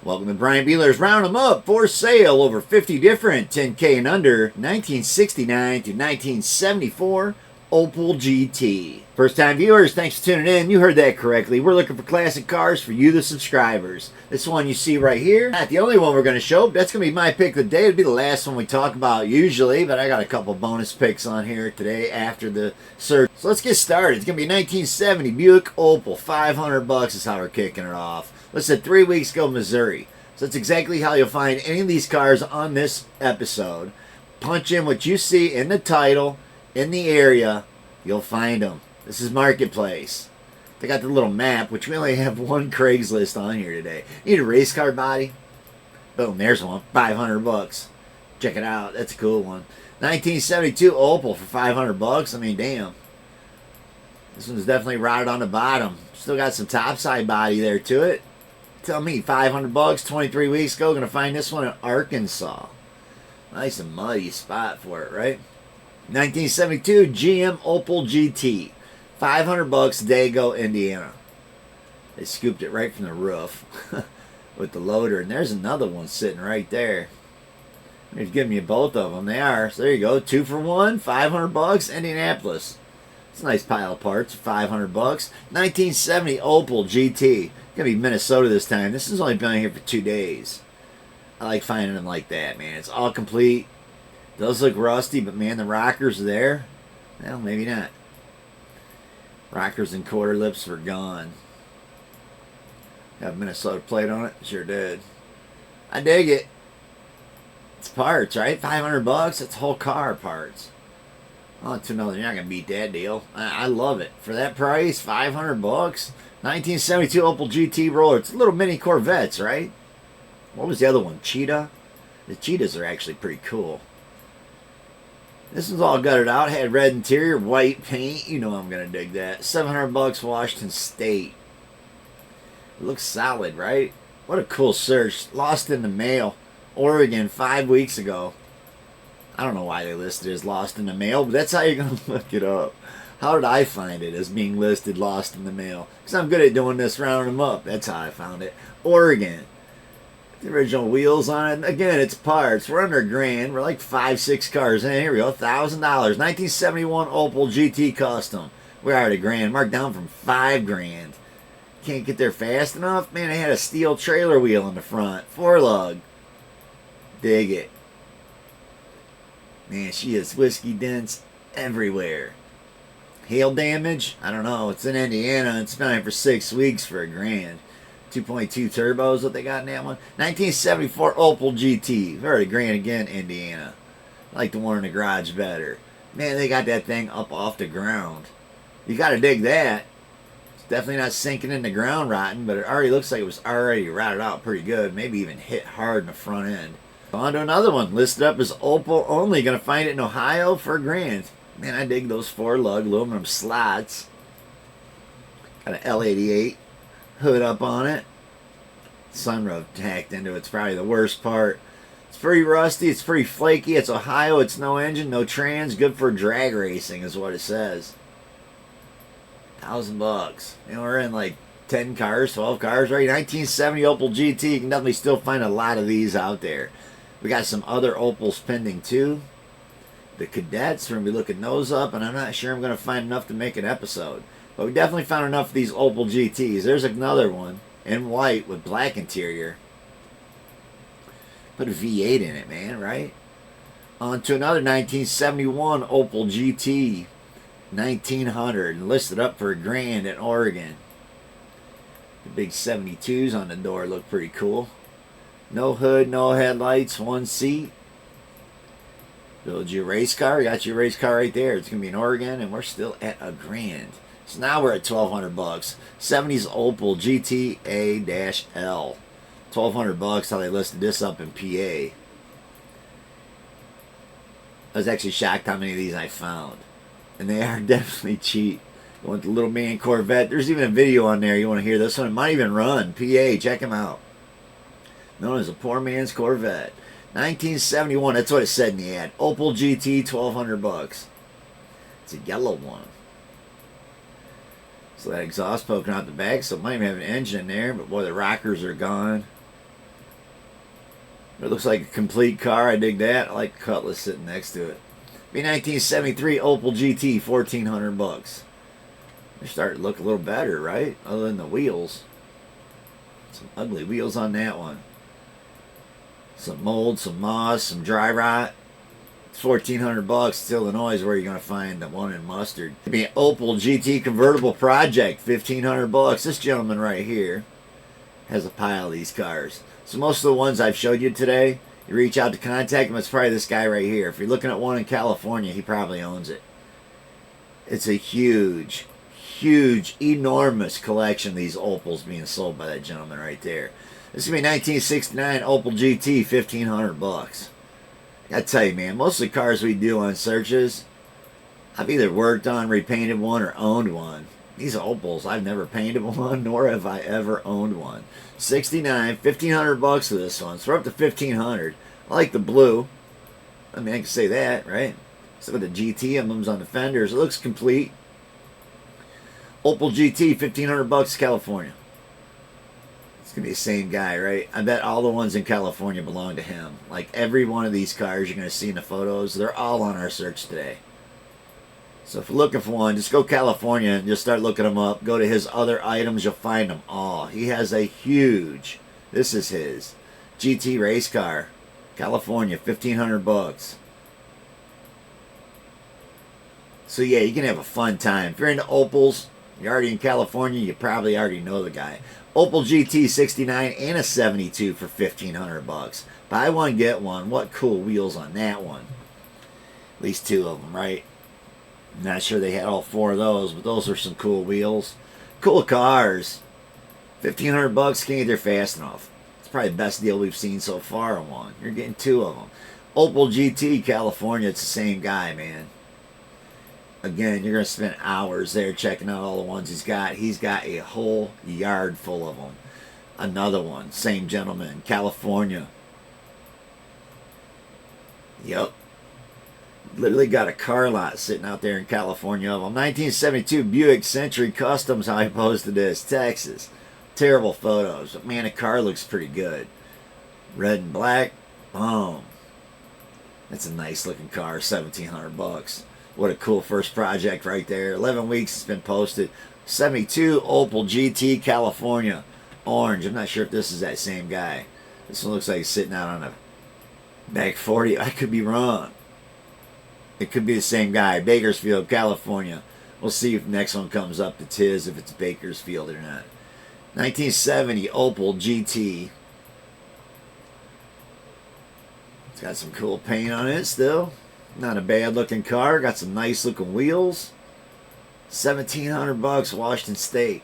Welcome to Brian Bealer's Round 'em Up for sale. Over 50 different 10K and under 1969 to 1974 Opel GT. First time viewers, thanks for tuning in. You heard that correctly. We're looking for classic cars for you, the subscribers. This one you see right here, not the only one we're going to show. That's going to be my pick of the day. It'll be the last one we talk about usually, but I got a couple bonus picks on here today after the search. So let's get started. It's going to be 1970 Buick Opel. $500 is how we're kicking it off. Listed 3 weeks ago, Missouri. So that's exactly how you'll find any of these cars on this episode. Punch in what you see in the title, in the area, you'll find them. This is Marketplace. They got the little map, which we only have one Craigslist on here today. You need a race car body? Boom, there's one. $500. Check it out. That's a cool one. 1972 Opel for $500. I mean, damn. This one's definitely rotted on the bottom. Still got some topside body there to it. Tell me, $500, 23 weeks ago. Gonna find this one in Arkansas. Nice and muddy spot for it, right? 1972 GM Opel GT. $500, Dago, Indiana. They scooped it right from the roof with the loader. And there's another one sitting right there. They're giving you both of them. They are. So there you go. 2 for 1. $500, Indianapolis. It's a nice pile of parts. $500. 1970 Opel GT. Gonna be Minnesota this time. This has only been here for 2 days. I like finding them like that, man. It's all complete. Does look rusty, but man, the rockers are there. Well, maybe not. Rockers and quarter lips were gone. Got a Minnesota plate on it. Sure did. I dig it. It's parts, right? $500. That's whole car parts. Oh, $2 million. You're not gonna beat that deal. I love it for that price. $500. 1972 Opel GT roller. It's a little mini Corvettes, right? What was the other one? Cheetah? The Cheetahs are actually pretty cool. This one's all gutted out. Had red interior, white paint. You know I'm going to dig that. $700 Washington State. It looks solid, right? What a cool search. Lost in the mail. Oregon 5 weeks ago. I don't know why they listed it as lost in the mail, but that's how you're going to look it up. How did I find it as being listed lost in the mail? Because I'm good at doing this, rounding them up. That's how I found it. Oregon. The original wheels on it. Again, it's parts. We're under $1,000. We're like 5-6 cars in. Here we go. $1,000. 1971 Opel GT Custom. We're at $1,000. Marked down from $5,000. Can't get there fast enough. Man, they had a steel trailer wheel in the front. 4-lug. Dig it. Man, she has whiskey dents everywhere. Hail damage? I don't know. It's in Indiana. It's been here for 6 weeks for $1,000. 2.2 turbos, what they got in that one. 1974 Opel GT. Very $1,000 again, Indiana. I like the one in the garage better. Man, they got that thing up off the ground. You got to dig that. It's definitely not sinking in the ground rotten, but it already looks like it was already rotted out pretty good. Maybe even hit hard in the front end. On to another one. Listed up as Opel only. Going to find it in Ohio for $1,000. Man, I dig those 4-lug aluminum slots. Got an L88 hood up on it. Sunroof tacked into it. It's probably the worst part. It's pretty rusty. It's pretty flaky. It's Ohio. It's no engine, no trans. Good for drag racing is what it says. $1,000. You know, we're in like 10 cars, 12 cars, right? 1970 Opel GT. You can definitely still find a lot of these out there. We got some other Opels pending too. The Cadets, we're going to be looking those up, and I'm not sure I'm going to find enough to make an episode. But we definitely found enough of these Opel GTs. There's another one in white with black interior. Put a V8 in it, man, right? On to another 1971 Opel GT 1900. Listed up for $1,000 in Oregon. The big 72s on the door look pretty cool. No hood, no headlights, one seat. Build you a race car. You got your race car right there. It's going to be in Oregon, and we're still at $1,000. So now we're at $1,200. 70s Opel GTA-L. $1,200. How they listed this up in PA. I was actually shocked how many of these I found. And they are definitely cheap. You want the little man Corvette. There's even a video on there. You want to hear this one? It might even run. PA. Check them out. Known as a poor man's Corvette. 1971, that's what it said in the ad. Opel GT, $1,200. It's a yellow one. So that exhaust poking out the back, so it might even have an engine in there, but boy, the rockers are gone. It looks like a complete car. I dig that. I like the Cutlass sitting next to it. Be 1973 Opel GT, 1,400 bucks. They're starting to look a little better, right? Other than the wheels. Some ugly wheels on that one. Some mold, some moss, some dry rot. It's 1,400 bucks. It's Illinois is where you're going to find the one in mustard. It'd be an Opel GT convertible project, 1,500 bucks. This gentleman right here has a pile of these cars. So most of the ones I've showed you today, you reach out to contact him, it's probably this guy right here. If you're looking at one in California, he probably owns it. It's a huge, enormous collection of these Opels being sold by that gentleman right there. This is going to be 1969 Opel GT, 1,500 bucks. I tell you, man, most of the cars we do on searches, I've either worked on, repainted one, or owned one. These Opels, I've never painted one, nor have I ever owned one. 69, 1,500 bucks for this one. So we're up to 1,500. I like the blue. I mean, I can say that, right? So with the GT emblems on the fenders, it looks complete. Opel GT, 1,500 bucks, California. It's going to be the same guy, right? I bet all the ones in California belong to him. Like every one of these cars you're going to see in the photos, they're all on our search today. So if you're looking for one, just go California and just start looking them up. Go to his other items, you'll find them all. He has a huge, this is his, GT race car. California, 1,500 bucks. So yeah, you can have a fun time. If you're into Opels, you're already in California, you probably already know the guy. Opel GT 69 and a 72 for 1,500 bucks. Buy one, get one. What cool wheels on that one. At least two of them, right? Not sure they had all four of those, but those are some cool wheels. Cool cars. 1,500 bucks, can't get there fast enough. It's probably the best deal we've seen so far on one. You're getting two of them. Opel GT, California, it's the same guy, man. Again, you're going to spend hours there checking out all the ones he's got. He's got a whole yard full of them. Another one, same gentleman, California. Yep. Literally got a car lot sitting out there in California of them. 1972 Buick Century Customs, how I posted this, Texas. Terrible photos, but man, the car looks pretty good. Red and black, boom. That's a nice looking car, 1,700 bucks. What a cool first project right there. 11 weeks it's been posted. 72 Opel GT California. Orange. I'm not sure if this is that same guy. This one looks like he's sitting out on a back 40. I could be wrong. It could be the same guy. Bakersfield, California. We'll see if the next one comes up to Tiz, if it's Bakersfield or not. 1970 Opel GT. It's got some cool paint on it still. Not a bad looking car. Got some nice looking wheels. 1,700 bucks, Washington State.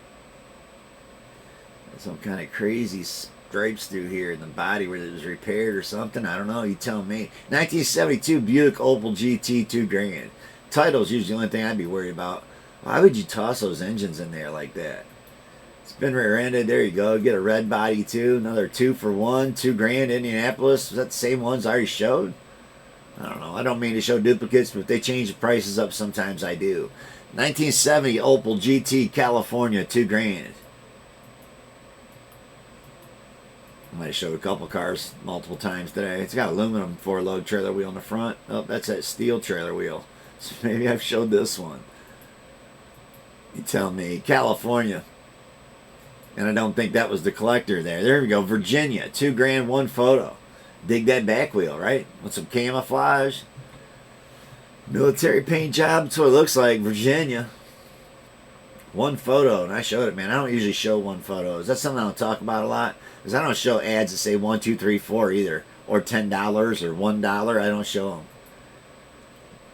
Some kind of crazy stripes through here in the body where it was repaired or something. I don't know. You tell me. 1972 Buick Opel GT, $2,000. Title's usually the only thing I'd be worried about. Why would you toss those engines in there like that? It's been rear-ended. There you go. Get a red body too. Another 2 for 1. $2,000. Indianapolis. Is that the same ones I already showed? I don't know. I don't mean to show duplicates, but if they change the prices up, sometimes I do. 1970 Opel GT California, $2,000. I might have showed a couple cars multiple times today. It's got aluminum 4-load trailer wheel in the front. Oh, that's that steel trailer wheel. So maybe I've showed this one. You tell me. California. And I don't think that was the collector there. There we go. Virginia. $2,000, one photo. Dig that back wheel, right? With some camouflage. Military paint job. That's what it looks like. Virginia. One photo. And I showed it, man. I don't usually show one photo. Is that something I don't talk about a lot? Because I don't show ads that say 1, 2, 3, 4 either. Or $10 or $1. I don't show them.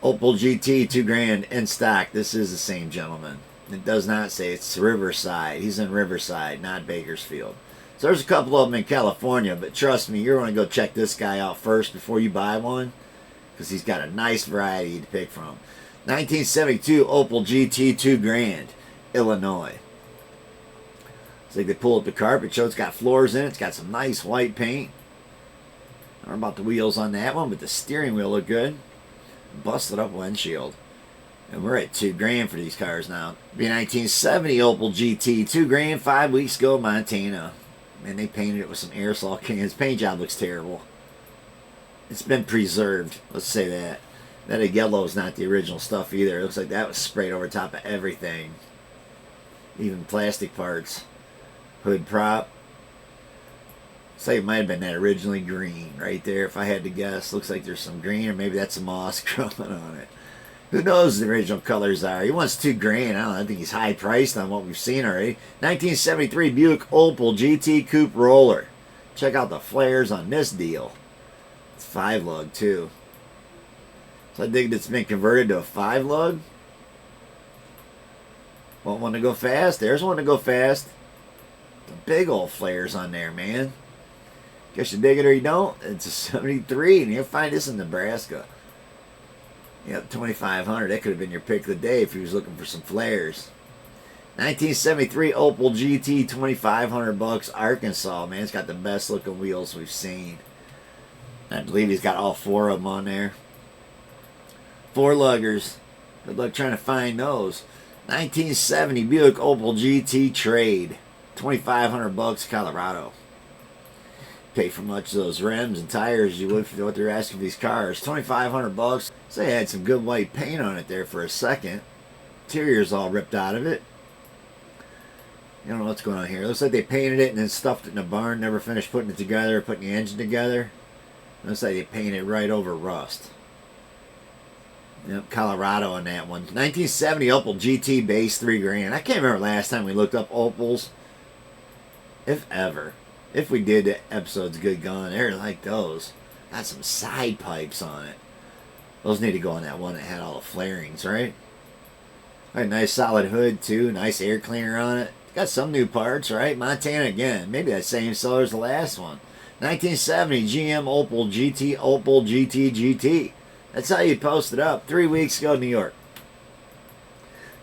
Opel GT, $2,000 in stock. This is the same gentleman. It does not say it's Riverside. He's in Riverside, not Bakersfield. So there's a couple of them in California, but trust me, you're going to go check this guy out first before you buy one, because he's got a nice variety to pick from. 1972 Opel GT, $2,000, Illinois. It's like they pull up the carpet, show it's got floors in it. It's got some nice white paint. I don't know about the wheels on that one, but the steering wheel looked good. Busted up windshield. And we're at $2,000 for these cars now. Be 1970 Opel GT, $2,000, 5 weeks ago, Montana. And they painted it with some aerosol cans. Paint job looks terrible. It's been preserved. Let's say that. That yellow is not the original stuff either. It looks like that was sprayed over top of everything. Even plastic parts. Hood prop. Say it might have been that originally green right there if I had to guess. Looks like there's some green, or maybe that's some moss growing on it. Who knows the original colors are? He wants $2,000. I think he's high priced on what we've seen already. 1973 Buick Opel GT Coupe Roller. Check out the flares on this deal. It's 5-lug too. So I think it's been converted to a 5-lug. Want one to go fast? There's one to go fast. The big old flares on there, man. Guess you dig it or you don't. It's a 73, and you'll find this in Nebraska. Yep, 2,500. That could have been your pick of the day if you was looking for some flares. 1973 Opel GT, 2,500 bucks, Arkansas. Man, it's got the best looking wheels we've seen. I believe he's got all 4 of them on there. 4-luggers. Good luck trying to find those. 1970 Buick Opel GT Trade, 2,500 bucks, Colorado. Pay for much of those rims and tires you would for what they're asking for these cars. 2,500 bucks. So they had some good white paint on it there for a second. Interior's all ripped out of it. You don't know what's going on here. It looks like they painted it and then stuffed it in a barn. Never finished putting it together, putting the engine together. It looks like they painted it right over rust. Yep, Colorado on that one. 1970 Opel GT base, $3,000. I can't remember last time we looked up Opels. If ever. If we did, the episode's good going. They're like those. Got some side pipes on it. Those need to go on that one that had all the flarings, right? Got a nice solid hood, too. Nice air cleaner on it. Got some new parts, right? Montana again. Maybe that same seller as the last one. 1970 GM Opel GT, Opel GT GT. That's how you post it up. 3 weeks ago, New York.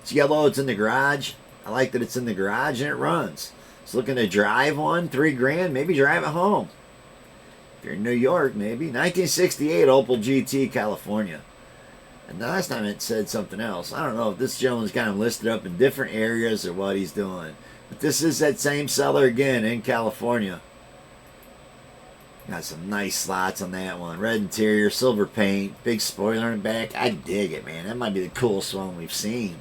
It's yellow. It's in the garage. I like that it's in the garage and it runs. It's looking to drive one, $3,000. Maybe drive it home. If you're in New York, maybe. 1968 Opel GT, California. And the last time it said something else. I don't know if this gentleman's kind of listed up in different areas or what he's doing. But this is that same seller again in California. Got some nice slots on that one. Red interior, silver paint, big spoiler in the back. I dig it, man. That might be the coolest one we've seen.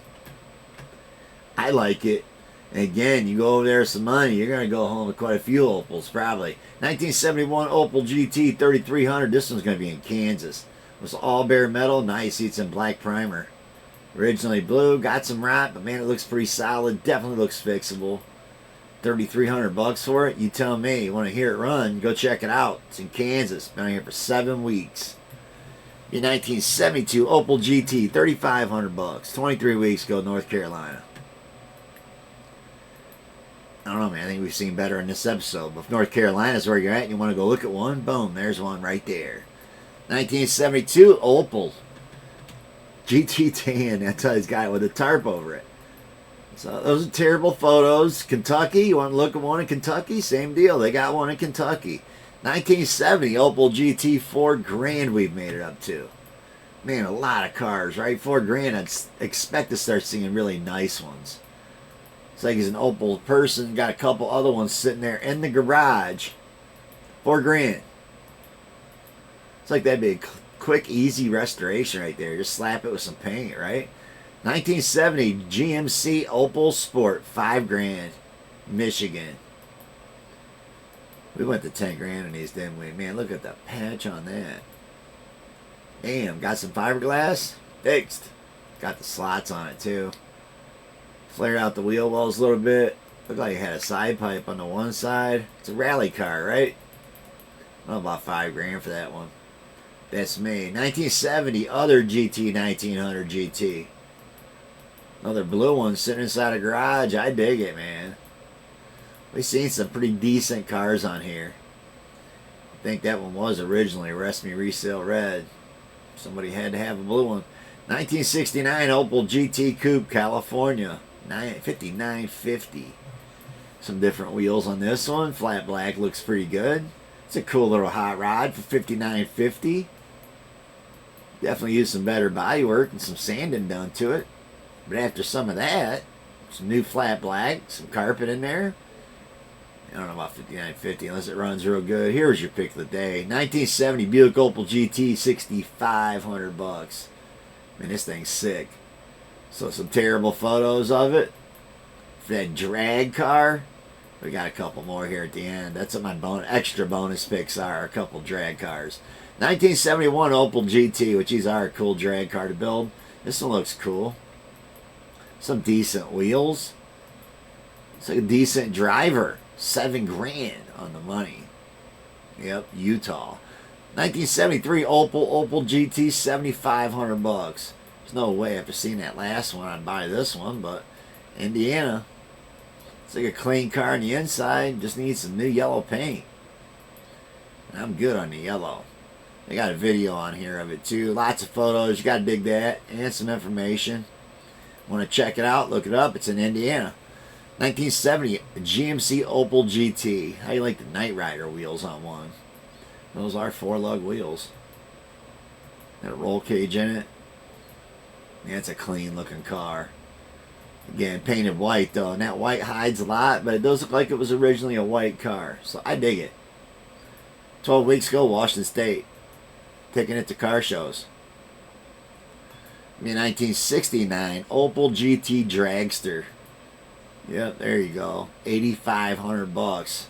I like it. And again, you go over there with some money, you're going to go home with quite a few Opels, probably. 1971 Opel GT 3300. This one's going to be in Kansas. It was all bare metal. Nice seats in black primer. Originally blue. Got some rot, but man, it looks pretty solid. Definitely looks fixable. 3,300 bucks for it. You tell me. You want to hear it run? Go check it out. It's in Kansas. Been here for 7 weeks. Your 1972 Opel GT, 3,500 bucks. 23 weeks ago, North Carolina. I don't know, man. I think we've seen better in this episode. But if North Carolina's where you're at and you want to go look at one, boom, there's one right there. 1972 Opel GT tan. That's how he's got it with a tarp over it. So those are terrible photos. Kentucky, you want to look at one in Kentucky? Same deal. They got one in Kentucky. 1970 Opel GT, $4,000 we've made it up to. Man, a lot of cars, right? $4,000. I'd expect to start seeing really nice ones. It's like he's an Opel person. Got a couple other ones sitting there in the garage. $4,000. It's like that'd be a quick, easy restoration right there. Just slap it with some paint, right? 1970 GMC Opel Sport, $5,000, Michigan. We went to $10,000 in these, didn't we? Man, look at the patch on that. Damn, got some fiberglass? Fixed. Got the slots on it too. Flared out the wheel wells a little bit. Looked like it had a side pipe on the one side. It's a rally car, right? I don't know about $5,000 for that one. That's me. 1970 other GT 1900 GT. Another blue one sitting inside a garage. I dig it, man. We've seen some pretty decent cars on here. I think that one was originally Rest Me Resale Red. Somebody had to have a blue one. 1969 Opel GT Coupe, California. 5950. Some different wheels on this one. Flat black looks pretty good. It's a cool little hot rod for $59.50. Definitely used some better body work and some sanding done to it. But after some of that, some new flat black, some carpet in there. I don't know about 5950 unless it runs real good. Here's your pick of the day. 1970 Buick Opel GT, 6,500 bucks. Man, this thing's sick. So some terrible photos of it. For that drag car, we got a couple more here at the end. That's what my extra bonus picks are, a couple drag cars. 1971 Opel GT, which these are a cool drag car to build. This one looks cool. Some decent wheels. It's like a decent driver. $7,000 on the money. Yep, Utah. 1973 Opel GT, 7,500 bucks. There's no way after seeing that last one I'd buy this one, but Indiana. It's like a clean car on the inside. Just needs some new yellow paint. And I'm good on the yellow. They got a video on here of it too. Lots of photos. You got to dig that. And some information. Want to check it out? Look it up. It's in Indiana. 1970 GMC Opel GT. How you like the Knight Rider wheels on one? Those are 4-lug wheels. Got a roll cage in it. Yeah, it's a clean looking car. Again, painted white though. And that white hides a lot, but it does look like it was originally a white car. So I dig it. 12 weeks ago, Washington State. Taking it to car shows. In 1969, Opel GT Dragster. Yep, there you go. 8,500 bucks.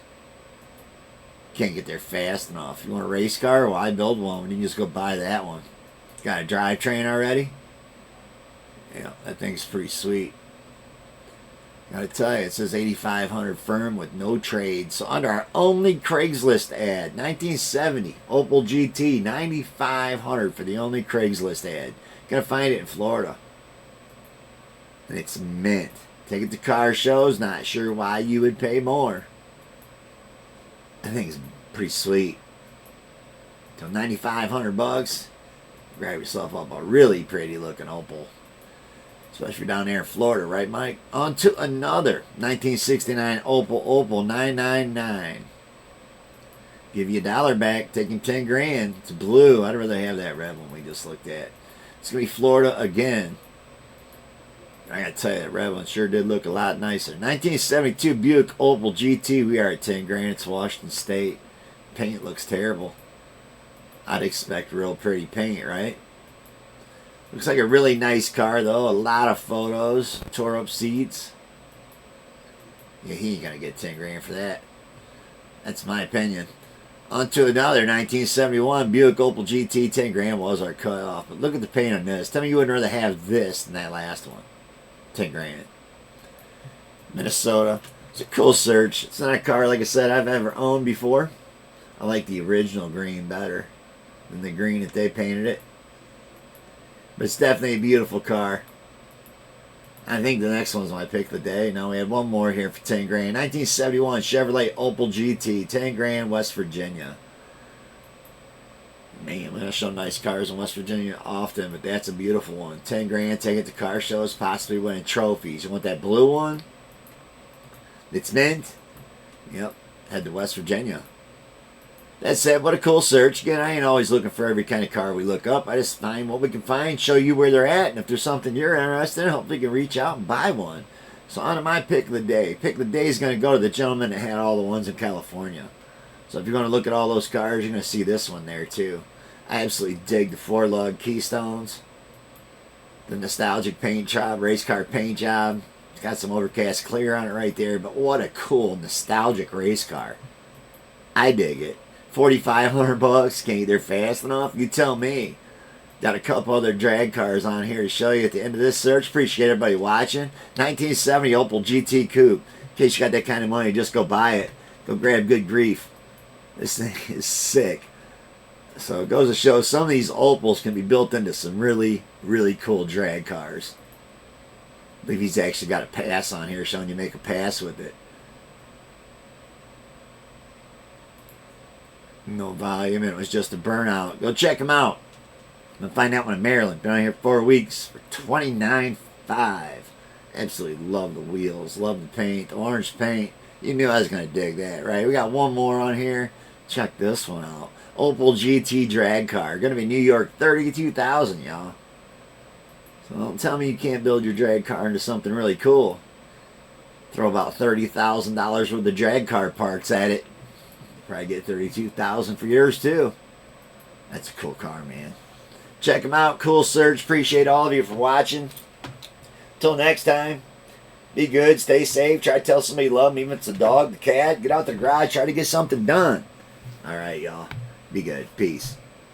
Can't get there fast enough. You want a race car? Well, I build one. You can just go buy that one. Got a drivetrain already? Yeah, that thing's pretty sweet. Gotta tell you, it says 8,500 firm with no trade. So under our only Craigslist ad, 1970 Opel GT, 9,500 for the only Craigslist ad. Gonna find it in Florida. And it's mint. Take it to car shows, not sure why you would pay more. I think it's pretty sweet. So 9,500 bucks, grab yourself up a really pretty looking Opel. Especially down there in Florida, right, Mike? On to another 1969 Opel 999. Give you $1 back, taking $10,000. It's blue. I'd rather have that red one we just looked at. It's gonna be Florida again. I gotta tell you, that red one sure did look a lot nicer. 1972 Buick Opel GT. We are at $10,000. It's Washington State. Paint looks terrible. I'd expect real pretty paint, right? Looks like a really nice car though. A lot of photos. Tore up seats. Yeah, he ain't gonna get $10,000 for that. That's my opinion. On to another 1971 Buick Opel GT. $10,000 was our cutoff. But look at the paint on this. Tell me you would rather have this than that last one. $10,000. Minnesota. It's a cool search. It's not a car, like I said, I've ever owned before. I like the original green better than the green that they painted it. But it's definitely a beautiful car. I think the next one's my pick of the day. Now we had one more here for $10,000. 1971 Chevrolet Opel GT. $10,000, West Virginia. Man, we don't show nice cars in West Virginia often, but that's a beautiful one. $10,000, take it to car shows, possibly winning trophies. You want that blue one? It's mint. Yep, head to West Virginia. That's it. What a cool search. Again, I ain't always looking for every kind of car we look up. I just find what we can find, show you where they're at, and if there's something you're interested in, hopefully you can reach out and buy one. So on to my pick of the day. Pick of the day is going to go to the gentleman that had all the ones in California. So if you're going to look at all those cars, you're going to see this one there too. I absolutely dig the 4-lug Keystones. The nostalgic paint job, race car paint job. It's got some overcast clear on it right there, but what a cool nostalgic race car. I dig it. 4,500 bucks. Can't get there fast enough? You tell me. Got a couple other drag cars on here to show you at the end of this search. Appreciate everybody watching. 1970 Opel GT Coupe. In case you got that kind of money, just go buy it. Go grab good grief. This thing is sick. So it goes to show some of these Opels can be built into some really, really cool drag cars. I believe he's actually got a pass on here showing you make a pass with it. No volume, and it was just a burnout. Go check him out. I'm going to find that one in Maryland. Been on here 4 weeks for $29.5. Absolutely love the wheels. Love the paint. The orange paint. You knew I was going to dig that, right? We got one more on here. Check this one out. Opel GT drag car. Going to be New York 32,000, y'all. So don't tell me you can't build your drag car into something really cool. Throw about $30,000 worth of drag car parts at it. Probably get $32,000 for yours too. That's a cool car, man. Check them out. Cool search. Appreciate all of you for watching. Till next time, be good, stay safe. Try to tell somebody you love them, even if it's a dog, the cat. Get out the garage, try to get something done. All right, y'all. Be good. Peace.